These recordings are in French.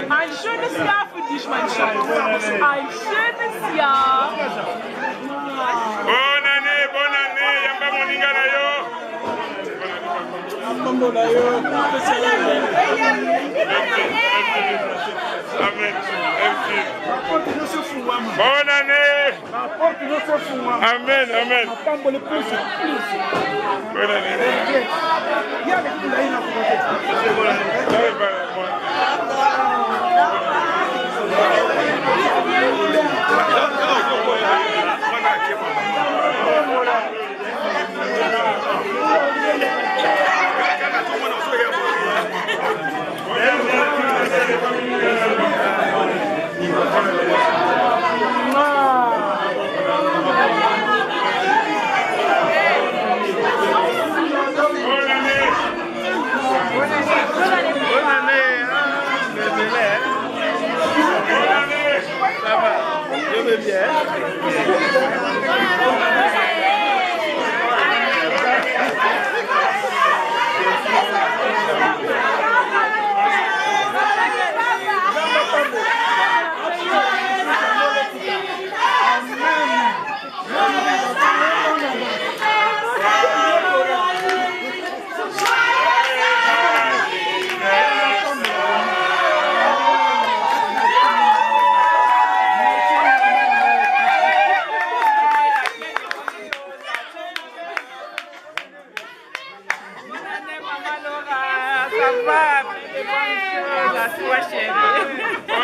Ein schönes Jahr für dich, mein Schatz. Ein schönes Jahr. Bonne année, yamba moninga na yo. Amen. Bonne année. Amen, amen. Bonne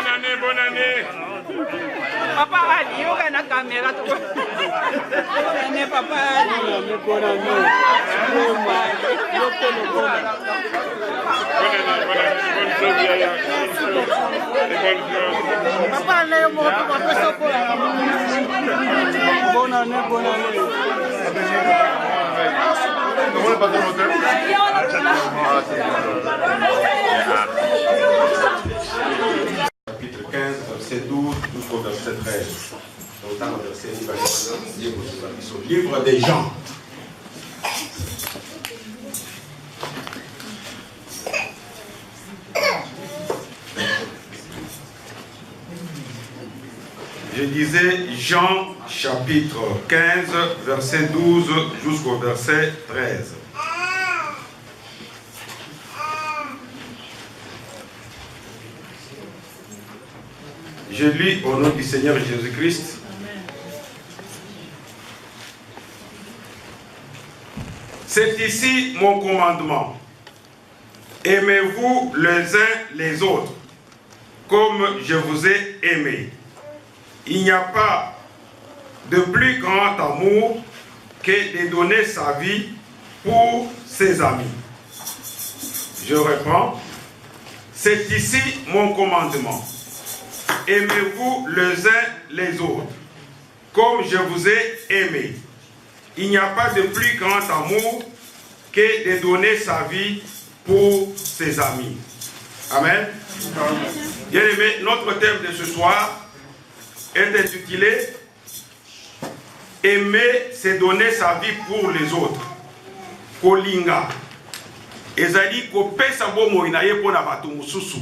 année. Bonne année. Papa Ali, you can have camera to go. Bonne année, Papa Ali. Bonne année. Papa Ali, bonne année. Chapitre 15, verset 12 jusqu'au verset 13. Autant le verset livre des gens. Je disais Jean chapitre 15, verset 12 jusqu'au verset 13. Je lis au nom du Seigneur Jésus-Christ. C'est ici mon commandement. Aimez-vous les uns les autres, comme je vous ai aimé. Il n'y a pas de plus grand amour que de donner sa vie pour ses amis. Je reprends. C'est ici mon commandement. Aimez-vous les uns les autres, comme je vous ai aimé. Il n'y a pas de plus grand amour que de donner sa vie pour ses amis. Amen. Bien aimé, notre thème de ce soir est intitulé « Aimer, c'est donner sa vie pour les autres ». Kolinga. Ezali kopesa bomo inaye pona batu mususu.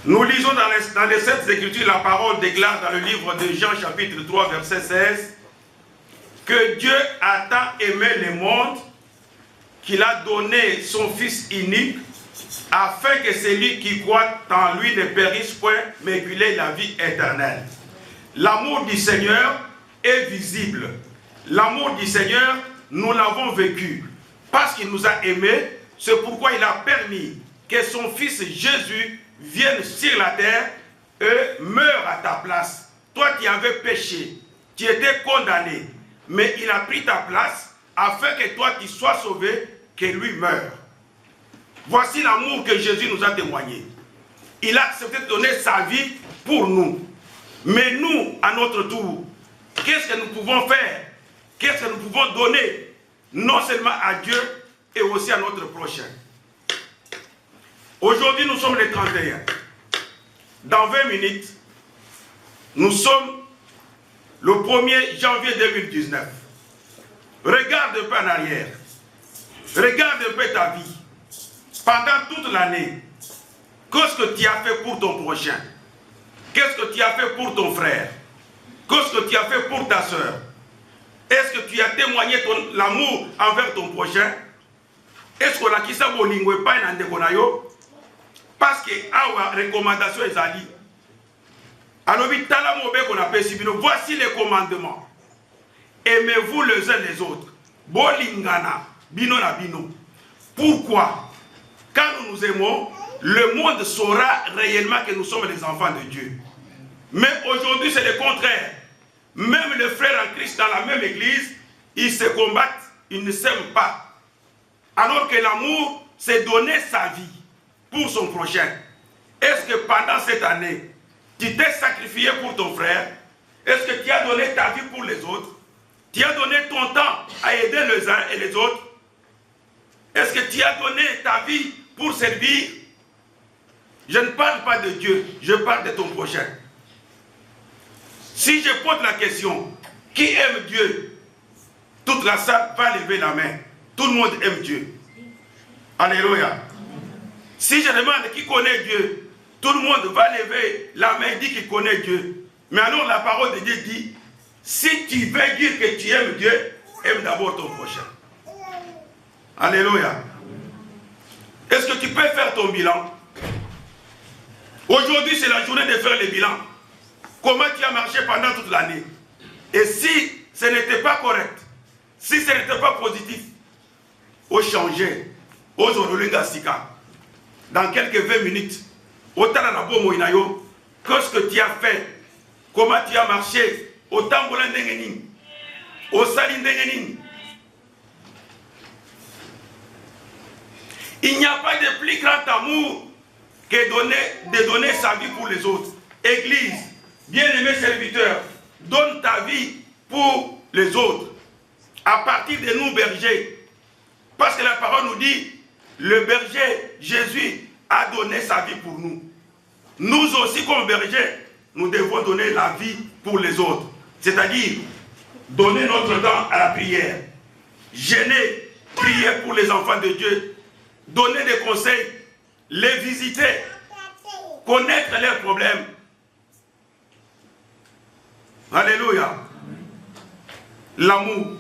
Nous lisons dans les Saintes Écritures la parole déclare dans le livre de Jean chapitre 3 verset 16 que Dieu a tant aimé le monde qu'il a donné son Fils unique afin que celui qui croit en lui ne périsse point mais qu'il ait la vie éternelle. L'amour du Seigneur est visible. L'amour du Seigneur, nous l'avons vécu. Parce qu'il nous a aimés, c'est pourquoi il a permis que son Fils Jésus vienne sur la terre et meure à ta place. Toi qui avais péché, tu étais condamné, mais il a pris ta place afin que toi qui sois sauvé, que lui meure. Voici l'amour que Jésus nous a témoigné. Il a accepté de donner sa vie pour nous. Mais nous, à notre tour, qu'est-ce que nous pouvons faire? Qu'est-ce que nous pouvons donner? Non seulement à Dieu, et aussi à notre prochain. Aujourd'hui, nous sommes les 31. Dans 20 minutes, nous sommes le 1er janvier 2019. Regarde un peu en arrière. Regarde un peu ta vie. Pendant toute l'année, qu'est-ce que tu as fait pour ton prochain? Qu'est-ce que tu as fait pour ton frère? Qu'est-ce que tu as fait pour ta soeur? Est-ce que tu as témoigné l'amour envers ton prochain? Est-ce qu'on a qui ça bolingwe pas en dekonayo? Parce que awa recommandation ezali. Alors voici les commandements. Aimez-vous les uns les autres. Bolingana bino na bino. Pourquoi? Quand nous nous aimons, le monde saura réellement que nous sommes les enfants de Dieu. Mais aujourd'hui, c'est le contraire. Même les frères en Christ dans la même église, ils se combattent, ils ne s'aiment pas. Alors que l'amour, c'est donner sa vie pour son prochain. Est-ce que pendant cette année, tu t'es sacrifié pour ton frère? Est-ce que tu as donné ta vie pour les autres? Tu as donné ton temps à aider les uns et les autres? Est-ce que tu as donné ta vie pour servir? Je ne parle pas de Dieu, je parle de ton prochain. Si je pose la question, qui aime Dieu? Toute la salle va lever la main. Tout le monde aime Dieu. Alléluia. Si je demande qui connaît Dieu, tout le monde va lever la main et dire qu'il connaît Dieu. Mais alors la parole de Dieu dit, si tu veux dire que tu aimes Dieu, aime d'abord ton prochain. Alléluia. Est-ce que tu peux faire ton bilan? Aujourd'hui, c'est la journée de faire le bilan. Comment tu as marché pendant toute l'année? Et si ce n'était pas correct, si ce n'était pas positif, au changer, aux Ololingasika, dans quelques 20 minutes, au Taranabo Moinayo, qu'est-ce que tu as fait? Comment tu as marché? Au Tamboula Ndengenin, au Saline Ndengenin. Il n'y a pas de plus grand amour que de donner sa vie pour les autres. Église, bien-aimés serviteurs, donne ta vie pour les autres. À partir de nous, bergers. Parce que la parole nous dit, le berger, Jésus, a donné sa vie pour nous. Nous aussi, comme bergers, nous devons donner la vie pour les autres. C'est-à-dire, donner notre temps à la prière. Jeûner, prier pour les enfants de Dieu. Donner des conseils, les visiter, connaître leurs problèmes. Alléluia. L'amour.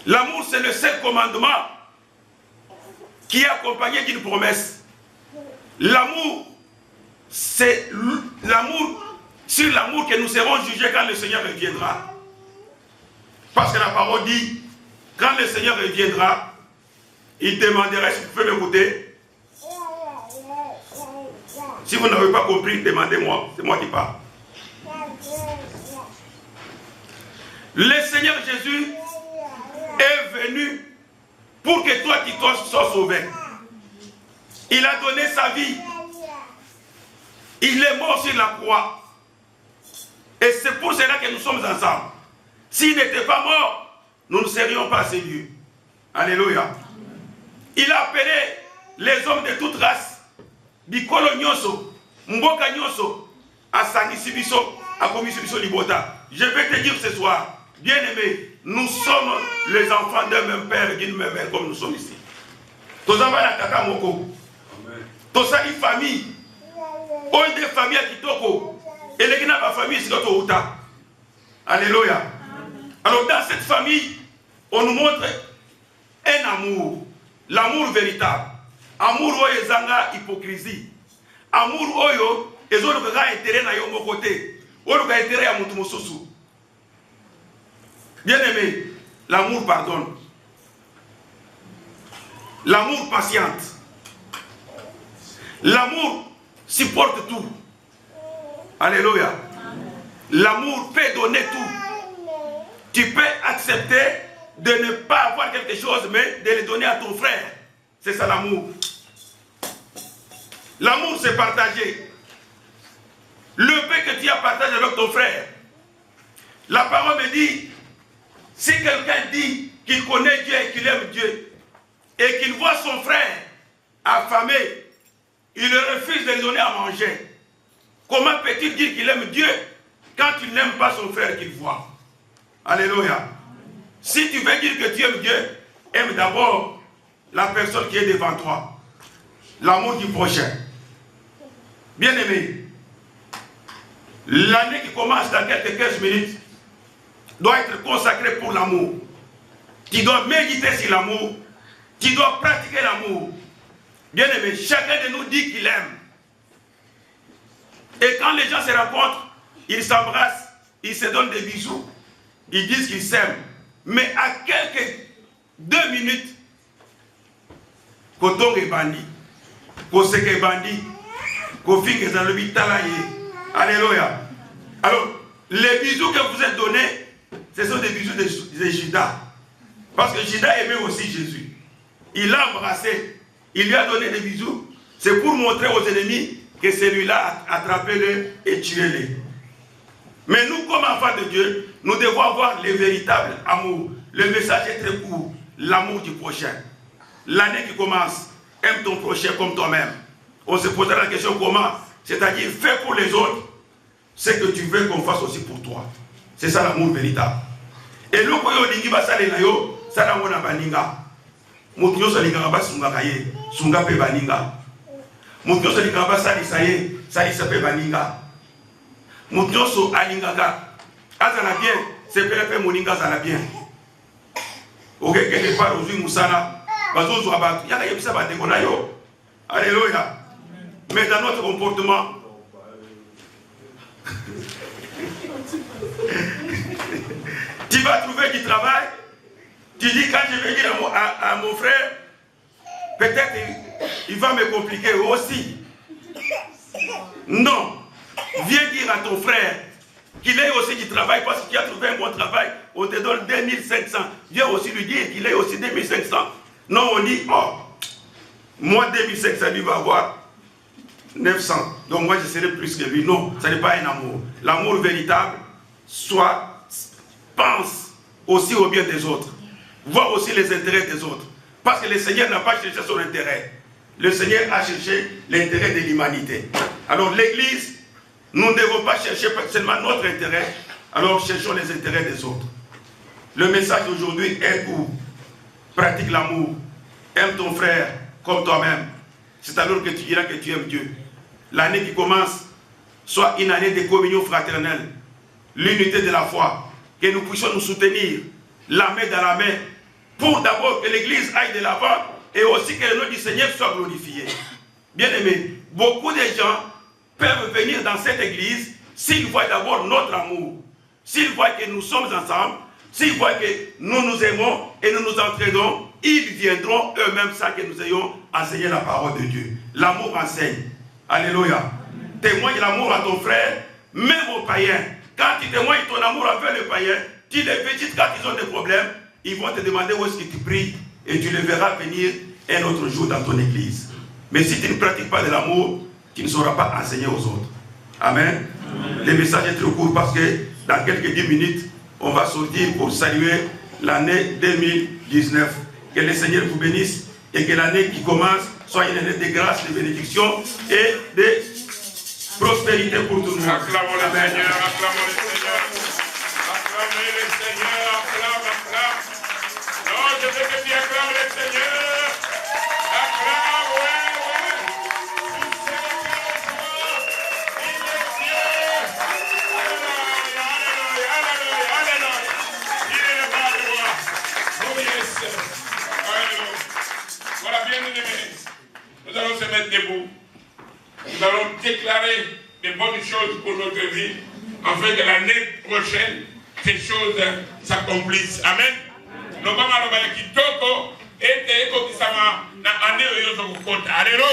L'amour, c'est le seul commandement qui est accompagné d'une promesse. L'amour, c'est l'amour, sur l'amour que nous serons jugés quand le Seigneur reviendra. Parce que la parole dit, quand le Seigneur reviendra, il demandera, si vous pouvez m'écouter. Si vous n'avez pas compris, demandez-moi, c'est moi qui parle. Le Seigneur Jésus est venu pour que toi qui sois sauvé. Il a donné sa vie. Il est mort sur la croix. Et c'est pour cela que nous sommes ensemble. S'il n'était pas mort, nous ne serions pas à ces lieux. Alléluia. Il a appelé les hommes de toute race. Bikolo Nyoso, Mboka Nyoso, Asangisi Biso, Akomisi Biso Libota. Je vais te dire ce soir, bien-aimés, nous sommes les enfants d'un même père, d'une même mère, comme nous sommes ici. Tous enfants na Tata Moko. Tous une famille. On des familles qui toko. Et les gens de la famille, c'est notre Outa. Alléluia. Alors dans cette famille, on nous montre un amour. L'amour véritable. Amour oyo ezanga hypocrisie. Amour oyo ezoluka intérêt na yo côté. Oluka intérêt ya mutu mosusu. Bien aimé, l'amour pardonne. L'amour patiente. L'amour supporte tout. Alléluia. L'amour peut donner tout. Tu peux accepter de ne pas avoir quelque chose, mais de le donner à ton frère. C'est ça l'amour. L'amour, c'est partager. Le pain que tu as partagé avec ton frère. La parole me dit, si quelqu'un dit qu'il connaît Dieu et qu'il aime Dieu, et qu'il voit son frère affamé, il refuse de lui donner à manger. Comment peut-il dire qu'il aime Dieu quand il n'aime pas son frère qu'il voit? Alléluia. Si tu veux dire que tu aimes Dieu, aime d'abord la personne qui est devant toi. L'amour du prochain. Bien-aimé, l'année qui commence dans quelques 15 minutes doit être consacrée pour l'amour. Tu dois méditer sur l'amour. Tu dois pratiquer l'amour. Bien-aimé, chacun de nous dit qu'il aime. Et quand les gens se rencontrent, ils s'embrassent, ils se donnent des bisous, ils disent qu'ils s'aiment. Mais à quelques 2 minutes, Koton est bandit, Koseke est bandit, Kofing est dans le bitalaye. Alléluia. Alors, les bisous que vous êtes donnés, ce sont des bisous de Judas. Parce que Judas aimait aussi Jésus. Il l'a embrassé, il lui a donné des bisous. C'est pour montrer aux ennemis que celui-là a attrapé-le et tué-le. Mais nous, comme enfants de Dieu, nous devons avoir le véritable amour. Le message est très court. L'amour du prochain. L'année qui commence, aime ton prochain comme toi-même. On se posera la question comment? C'est-à-dire, fais pour les autres ce que tu veux qu'on fasse aussi pour toi. C'est ça l'amour véritable. Et le koyo dingi basale na yo, ça na mona baninga. Mutyo so linga ba sunga kaye, sunga pe baninga. Mutyo so linga ba sali saye, sali sape baninga. Mutyo so alinga ka. Azana bien, c'est peut-être moninga zana bien. Ok, quelque part aujourd'hui musana, bazo zo abatu, yaka yebisa ba dekona yo. Alléluia. Mais dans notre comportement, tu vas trouver du travail, tu dis quand je vais dire à mon frère, peut-être il va me compliquer aussi. Non, viens dire à ton frère qu'il ait aussi du travail parce qu'il a trouvé un bon travail, on te donne 2500. Viens aussi lui dire qu'il ait aussi 2500. Non, on dit, oh, moi 2500, lui va avoir 900. Donc moi je serai plus que lui. Non, ça n'est pas un amour. L'amour véritable, pense aussi au bien des autres. Vois aussi les intérêts des autres. Parce que le Seigneur n'a pas cherché son intérêt. Le Seigneur a cherché l'intérêt de l'humanité. Alors l'Église, nous ne devons pas chercher seulement notre intérêt. Alors cherchons les intérêts des autres. Le message d'aujourd'hui est pour pratique l'amour. Aime ton frère comme toi-même. C'est alors que tu diras que tu aimes Dieu. L'année qui commence soit une année de communion fraternelle. L'unité de la foi. Que nous puissions nous soutenir, la main dans la main, pour d'abord que l'Église aille de l'avant et aussi que le nom du Seigneur soit glorifié. Bien aimé, beaucoup de gens peuvent venir dans cette Église s'ils voient d'abord notre amour, s'ils voient que nous sommes ensemble, s'ils voient que nous nous aimons et nous nous entraînons, ils viendront eux-mêmes sans que nous ayons enseigné la parole de Dieu. L'amour enseigne. Alléluia. Témoigne l'amour à ton frère, même aux païens. Quand tu témoignes ton amour envers les païens, tu les visites quand ils ont des problèmes, ils vont te demander où est-ce que tu pries et tu les verras venir un autre jour dans ton église. Mais si tu ne pratiques pas de l'amour, tu ne sauras pas enseigner aux autres. Amen. Le message est trop court parce que dans quelques 10 minutes, on va sortir pour saluer l'année 2019. Que le Seigneur vous bénisse et que l'année qui commence soit une année de grâce, de bénédiction et de prospérité pour tout le monde. Acclamons le Seigneur, acclamons le Seigneur. Acclamez le Seigneur, acclame. Non, je veux que tu acclames le Seigneur. Acclame, ouais. Il est Dieu. Alléluia. Il est le bas de moi. Oh yes. Alléluia. Voilà, bien aimés. Nous allons se mettre debout. Nous allons déclarer des bonnes choses pour notre vie, afin que l'année prochaine, ces choses s'accomplissent. Amen. Alléluia.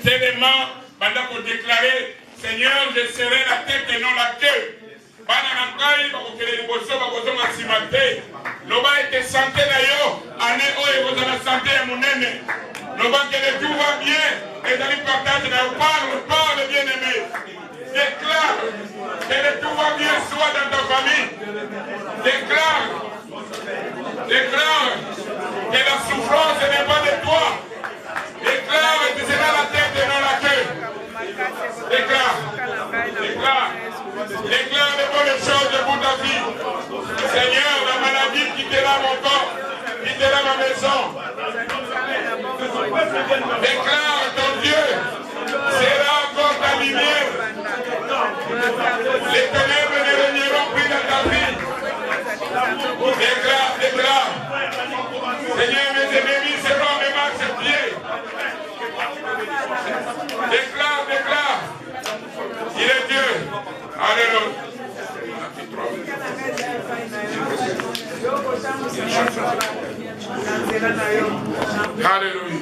C'est vraiment, pendant qu'on déclarer, Seigneur, je serai la tête et non la queue. Santé année santé que tout va bien et dans le partage parle bien aimé. Déclare que tout va bien soit dans ta famille, Déclare ton Dieu sera encore ta lumière. Les ténèbres ne régneront plus dans ta vie. Déclare, déclare. Seigneur, mes ennemis seront mes marchepieds. Déclare, déclare. Il est Dieu. Alléluia. Alléluia.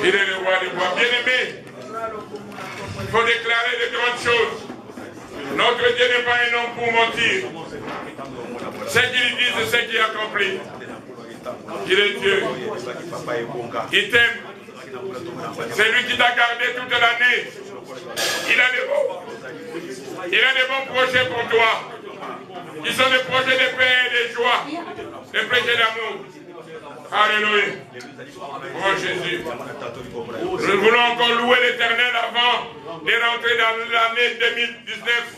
Il est le roi des rois. Bien-aimé, il faut déclarer de grandes choses. Notre Dieu n'est pas un homme pour mentir. Ce qu'il dit, c'est ce qu'il accomplit. Il est Dieu. Il t'aime. C'est lui qui t'a gardé toute l'année. Il a des bons projets pour toi. Ils sont des projets de paix et de joie, des projets d'amour. Alléluia. Oh Jésus. Nous voulons encore louer l'Éternel avant de rentrer dans l'année 2019.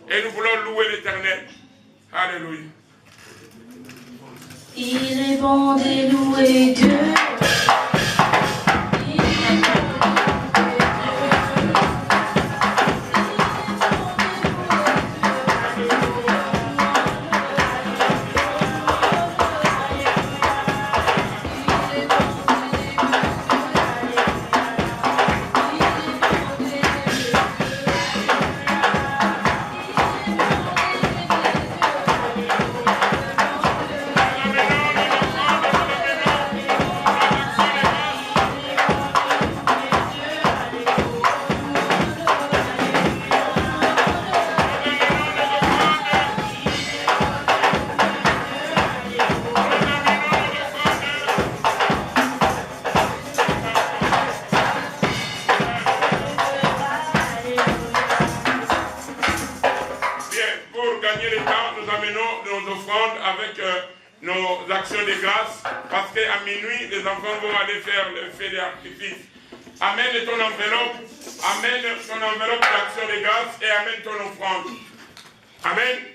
Et nous voulons louer l'Éternel. Alléluia. Il est bon de louer Dieu. Nos actions de grâce, parce qu'à minuit, les enfants vont aller faire le feu d'artifice. Amène ton enveloppe d'action de grâce et amène ton offrande. Amen.